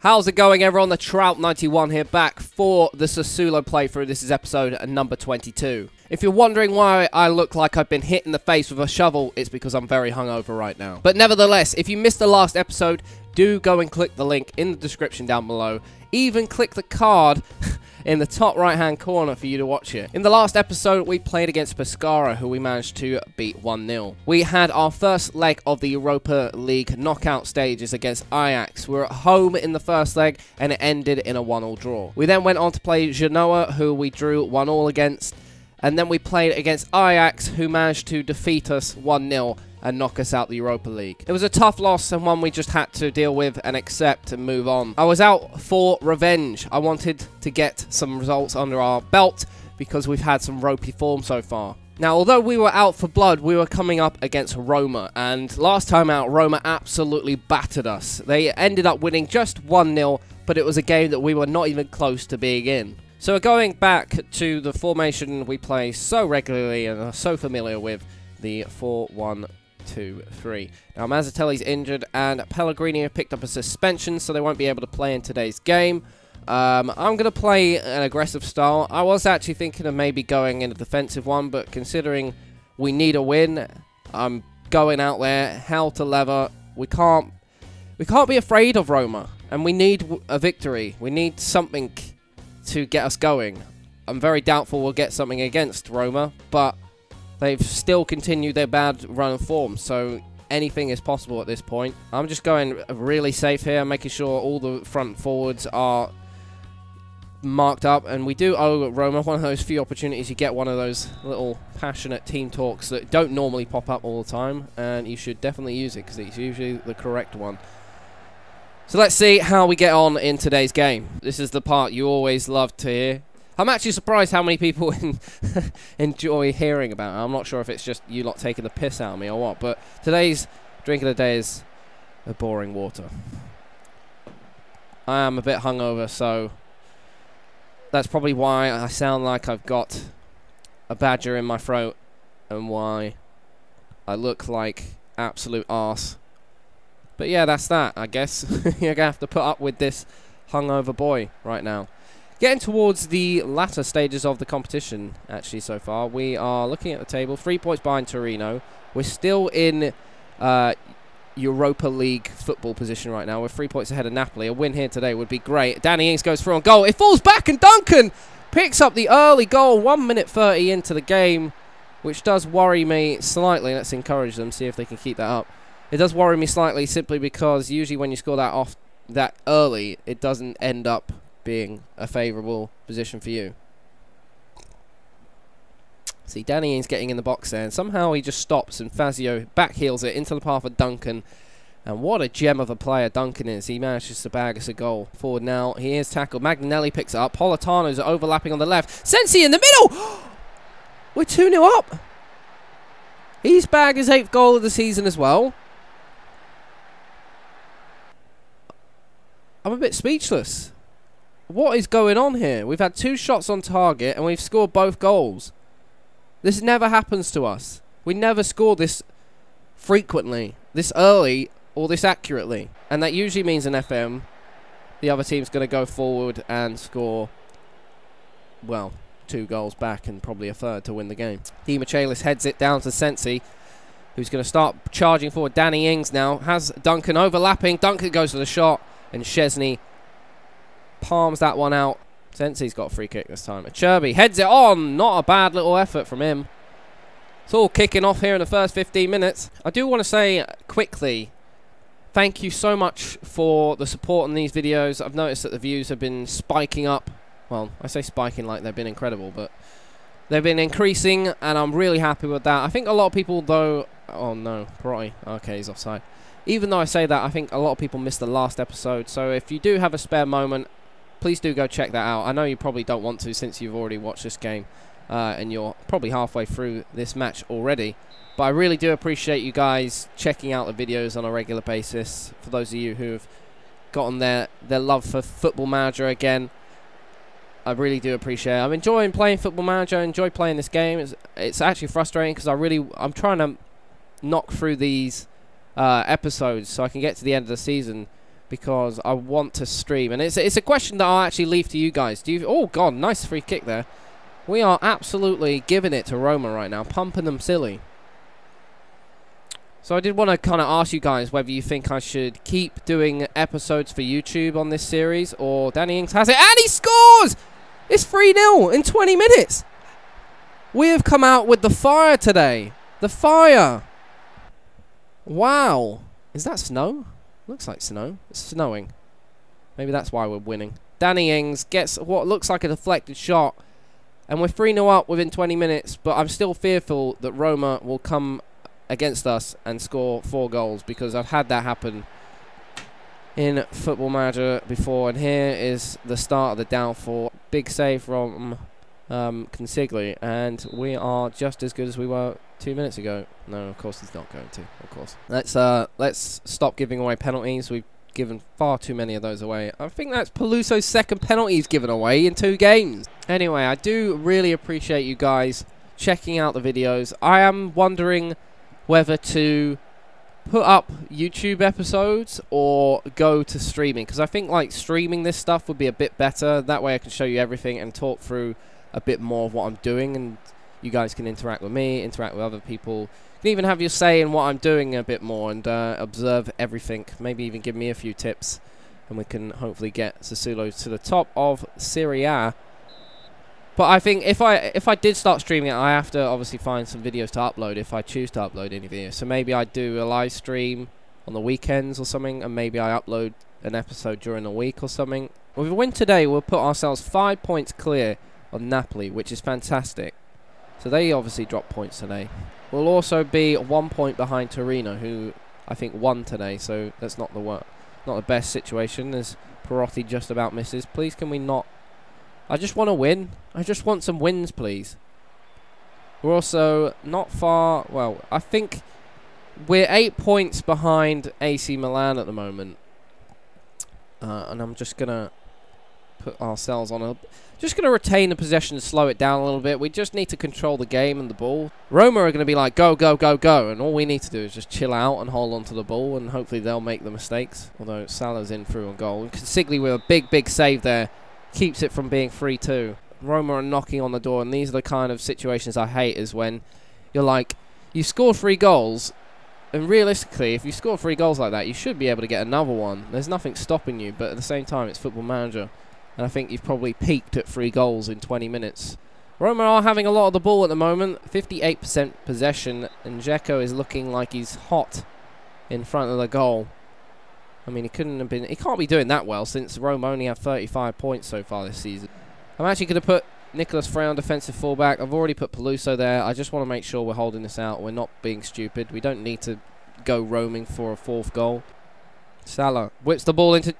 How's it going, everyone? The Trout91 here, back for the Sassuolo playthrough. This is episode number 22. If you're wondering why I look like I've been hit in the face with a shovel, it's because I'm very hungover right now. But nevertheless, if you missed the last episode, do go and click the link in the description down below. Even click the card in the top right hand corner for you to watch it. In the last episode, we played against Pescara, who we managed to beat 1-0. We had our first leg of the Europa League knockout stages against Ajax. We were at home in the first leg, and it ended in a 1-1 draw. We then went on to play Genoa, who we drew 1-1 against, and then we played against Ajax, who managed to defeat us 1-0 and knock us out the Europa League. It was a tough loss and one we just had to deal with and accept and move on. I was out for revenge. I wanted to get some results under our belt because we've had some ropey form so far. Now, although we were out for blood, we were coming up against Roma, and last time out, Roma absolutely battered us. They ended up winning just 1-0, but it was a game that we were not even close to being in. So going back to the formation we play so regularly and are so familiar with, the 4-1-2-3. Now, Mazzatelli's injured, and Pellegrini have picked up a suspension, so they won't be able to play in today's game. I'm going to play an aggressive style. I was actually thinking of maybe going in a defensive one, but considering we need a win, I'm going out there, hell to leather. We can't be afraid of Roma, and we need a victory. We need something to get us going. I'm very doubtful we'll get something against Roma, but they've still continued their bad run of form, so anything is possible at this point. I'm just going really safe here, making sure all the front forwards are marked up, and we do owe Roma one of those few opportunities. You get one of those little passionate team talks that don't normally pop up all the time, and you should definitely use it because it's usually the correct one. So let's see how we get on in today's game. This is the part you always love to hear. I'm actually surprised how many people enjoy hearing about it. I'm not sure if it's just you lot taking the piss out of me or what, but today's drink of the day is a boring water. I am a bit hungover, so that's probably why I sound like I've got a badger in my throat and why I look like absolute arse. But yeah, that's that, I guess. You're going to have to put up with this hungover boy right now. Getting towards the latter stages of the competition, actually, so far. We are looking at the table, 3 points behind Torino. We're still in Europa League football position right now. We're 3 points ahead of Napoli. A win here today would be great. Danny Ings goes through on goal. It falls back, and Duncan picks up the early goal 1 minute 30 into the game, which does worry me slightly. Let's encourage them, see if they can keep that up. It does worry me slightly simply because usually when you score that off that early, it doesn't end up being a favourable position for you. See, Danny Ings getting in the box there, and somehow he just stops, and Fazio backheels it into the path of Duncan. And what a gem of a player Duncan is. He manages to bag us a goal. Forward now, he is tackled. Magnelli picks it up. Politano's overlapping on the left. Sensi in the middle! We're 2-0 up. He's bagged his 8th goal of the season as well. I'm a bit speechless. What is going on here? We've had 2 shots on target and we've scored both goals. This never happens to us. We never score this frequently, this early, or this accurately. And that usually means an FM. The other team's going to go forward and score, well, 2 goals back and probably a third to win the game. Di Michelis heads it down to Sensi, who's going to start charging forward. Danny Ings now has Duncan overlapping. Duncan goes for the shot, and Szczesny palms that one out. Sensi's got a free kick this time. Acerbi heads it on. Not a bad little effort from him. It's all kicking off here in the first 15 minutes. I do want to say quickly, thank you so much for the support on these videos. I've noticed that the views have been spiking up. Well, I say spiking like they've been incredible, but they've been increasing, and I'm really happy with that. I think a lot of people, though... Oh, no. Perotti. Okay, he's offside. Even though I say that, I think a lot of people missed the last episode. So if you do have a spare moment, please do go check that out. I know you probably don't want to since you've already watched this game and you're probably halfway through this match already. But I really do appreciate you guys checking out the videos on a regular basis. For those of you who have gotten their love for Football Manager again, I really do appreciate it. I'm enjoying playing Football Manager. I enjoy playing this game. It's actually frustrating because I'm trying to knock through these episodes so I can get to the end of the season because I want to stream. And it's a question that I'll actually leave to you guys. Oh, God, nice free kick there. We are absolutely giving it to Roma right now, pumping them silly. So I did want to kind of ask you guys whether you think I should keep doing episodes for YouTube on this series, or Danny Ings has it, and he scores! It's 3-0 in 20 minutes. We have come out with the fire today. The fire. Wow. Is that snow? Looks like snow. It's snowing. Maybe that's why we're winning. Danny Ings gets what looks like a deflected shot, and we're 3-0 up within 20 minutes, but I'm still fearful that Roma will come against us and score 4 goals, because I've had that happen in Football Manager before, and here is the start of the downfall. Big save from Consigli, and we are just as good as we were 2 minutes ago. No, of course he's not going to. Of course. Let's stop giving away penalties. We've given far too many of those away. I think that's Peluso's second penalty he's given away in 2 games. Anyway, I do really appreciate you guys checking out the videos. I am wondering whether to put up YouTube episodes or go to streaming, because I think like streaming this stuff would be a bit better. That way I can show you everything and talk through a bit more of what I'm doing, and you guys can interact with me, interact with other people. You can even have your say in what I'm doing a bit more, and observe everything, maybe even give me a few tips, and we can hopefully get Sassuolo to the top of Serie A. But I think if I did start streaming it, I have to obviously find some videos to upload if I choose to upload any videos. So maybe I do a live stream on the weekends or something, and maybe I upload an episode during the week or something. With a win today, we'll put ourselves 5 points clear of Napoli, which is fantastic. So they obviously dropped points today. We'll also be 1 point behind Torino, who I think won today. So that's not the best situation, as Perotti just about misses. Please, can we not? I just want to win. I just want some wins, please. We're also not far. Well, I think we're 8 points behind AC Milan at the moment. And I'm just going to put ourselves on a... Just going to retain the possession and slow it down a little bit. We just need to control the game and the ball. Roma are going to be like, go, go, go, go. And all we need to do is just chill out and hold on to the ball. And hopefully they'll make the mistakes. Although Salah's in through on goal. And Consigli with a big, big save there keeps it from being 3-2. Roma are knocking on the door, and these are the kind of situations I hate, is when you're like, you score 3 goals, and realistically, if you score 3 goals like that, you should be able to get another one. There's nothing stopping you, but at the same time, it's Football Manager, and I think you've probably peaked at 3 goals in 20 minutes. Roma are having a lot of the ball at the moment, 58% possession, and Dzeko is looking like he's hot in front of the goal. I mean, he can't be doing that well, since Roma only have 35 points so far this season. I'm actually going to put Nicolas Frey on defensive fullback. I've already put Peluso there. I just want to make sure we're holding this out. We're not being stupid. We don't need to go roaming for a 4th goal. Salah whips the ball into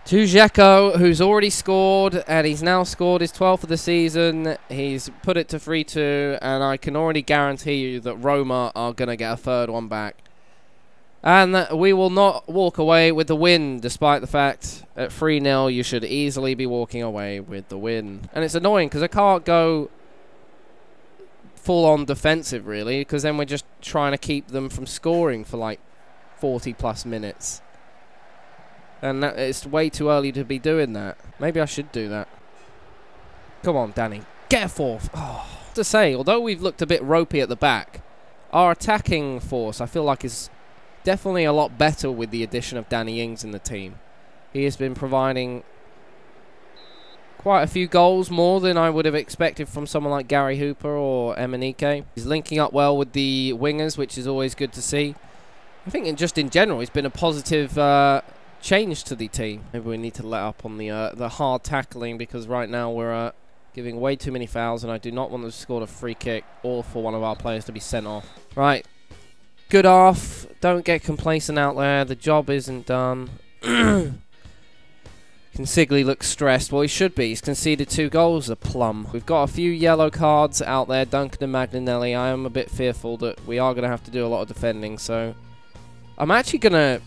Dzeko, who's already scored, and he's now scored his 12th of the season. He's put it to 3-2, and I can already guarantee you that Roma are going to get a 3rd one back. And we will not walk away with the win, despite the fact at 3-0 you should easily be walking away with the win. And it's annoying because I can't go full-on defensive, really, because then we're just trying to keep them from scoring for like 40-plus minutes. And it's way too early to be doing that. Maybe I should do that. Come on, Danny. Get a 4th. Oh. To say, although we've looked a bit ropey at the back, our attacking force, I feel like, is definitely a lot better with the addition of Danny Ings in the team. He has been providing quite a few goals, more than I would have expected from someone like Gary Hooper or Emenike. He's linking up well with the wingers, which is always good to see. I think just in general, he's been a positive change to the team. Maybe we need to let up on the hard tackling, because right now we're giving way too many fouls, and I do not want to score a free kick or for one of our players to be sent off. Right. Good off. Don't get complacent out there. The job isn't done. Consigli looks stressed. Well, he should be. He's conceded 2 goals, a plum. We've got a few yellow cards out there. Duncan and Magnanelli. I am a bit fearful that we are going to have to do a lot of defending. So I'm actually going to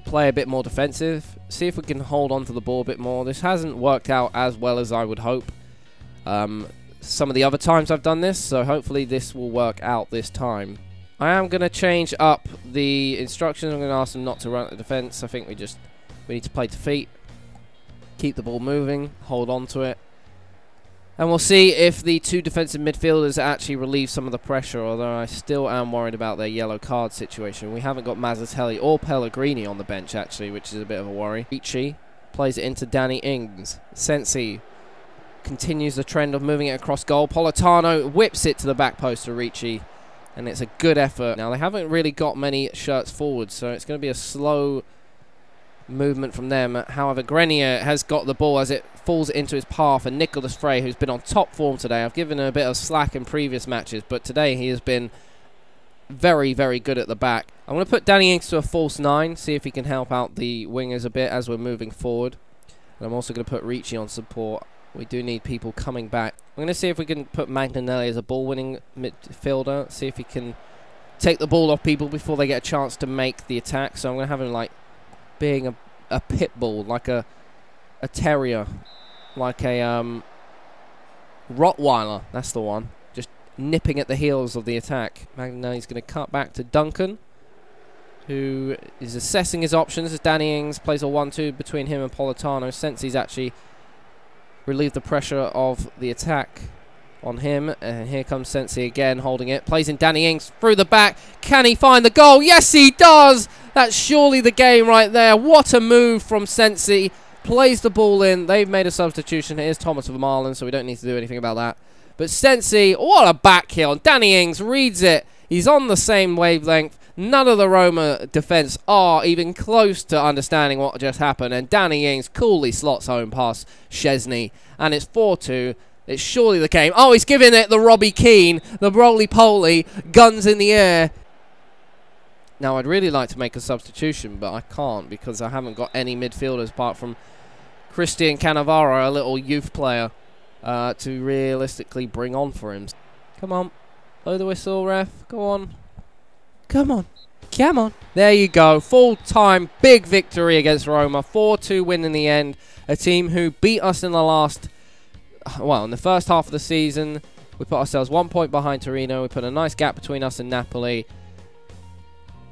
play a bit more defensive. See if we can hold on to the ball a bit more. This hasn't worked out as well as I would hope. Some of the other times I've done this. So hopefully this will work out this time. I am going to change up the instructions. I'm going to ask them not to run at the defence. I think we need to play to feet. Keep the ball moving. Hold on to it. And we'll see if the two defensive midfielders actually relieve some of the pressure, although I still am worried about their yellow card situation. We haven't got Mazzatelli or Pellegrini on the bench, actually, which is a bit of a worry. Ricci plays it into Danny Ings. Sensi continues the trend of moving it across goal. Politano whips it to the back post to Ricci, and it's a good effort. Now, they haven't really got many shirts forward, so it's going to be a slow movement from them. However, Grenier has got the ball as it falls into his path, and Nicolas Frey, who's been on top form today. I've given him a bit of slack in previous matches, but today he has been very, very good at the back. I'm going to put Danny Ings to a false 9, see if he can help out the wingers a bit as we're moving forward. And I'm also going to put Ricci on support. We do need people coming back. I'm going to see if we can put Magnanelli as a ball-winning midfielder, see if he can take the ball off people before they get a chance to make the attack. So I'm going to have him like being a pit bull, like a terrier, like a Rottweiler. That's the one. Just nipping at the heels of the attack. Magnanelli's going to cut back to Duncan, who is assessing his options as Danny Ings plays a 1-2 between him and Politano. Sensi's actually relieved the pressure of the attack on him, and here comes Sensi again, holding it. Plays in Danny Ings through the back. Can he find the goal? Yes, he does! That's surely the game right there. What a move from Sensi. Plays the ball in. They've made a substitution. Here's Thomas of Marlin, so we don't need to do anything about that. But Sensi, what a back heel. Danny Ings reads it. He's on the same wavelength. None of the Roma defence are even close to understanding what just happened. And Danny Ings coolly slots home past Szczesny. And it's 4-2. It's surely the game. Oh, he's giving it the Robbie Keane, the roly-poly, guns in the air. Now, I'd really like to make a substitution, but I can't because I haven't got any midfielders apart from Christian Cannavaro, a little youth player, to realistically bring on for him. Come on. Blow the whistle, ref. Go on. Come on. Come on. There you go. Full-time, big victory against Roma. 4-2 win in the end. A team who beat us in the last... Well, in the first half of the season, we put ourselves 1 point behind Torino. We put a nice gap between us and Napoli.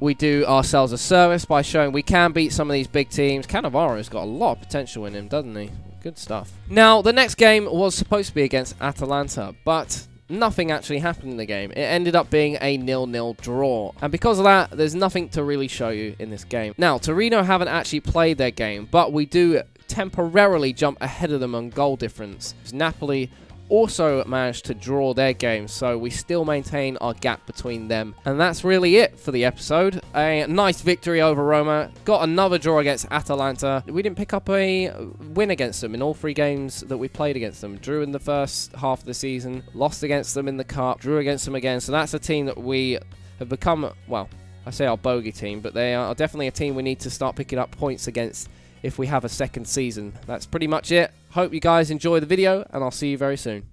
We do ourselves a service by showing we can beat some of these big teams. Cannavaro's got a lot of potential in him, doesn't he? Good stuff. Now, the next game was supposed to be against Atalanta, but nothing actually happened in the game. It ended up being a 0-0 draw. And because of that, there's nothing to really show you in this game. Now, Torino haven't actually played their game, but we do temporarily jump ahead of them on goal difference. Napoli also managed to draw their game, so we still maintain our gap between them. And that's really it for the episode. A nice victory over Roma. Got another draw against Atalanta. We didn't pick up a win against them in all 3 games that we played against them. Drew in the first half of the season, lost against them in the cup, drew against them again. So that's a team that we have become, well, I say our bogey team, but they are definitely a team we need to start picking up points against if we have a second season. That's pretty much it. Hope you guys enjoy the video, and I'll see you very soon.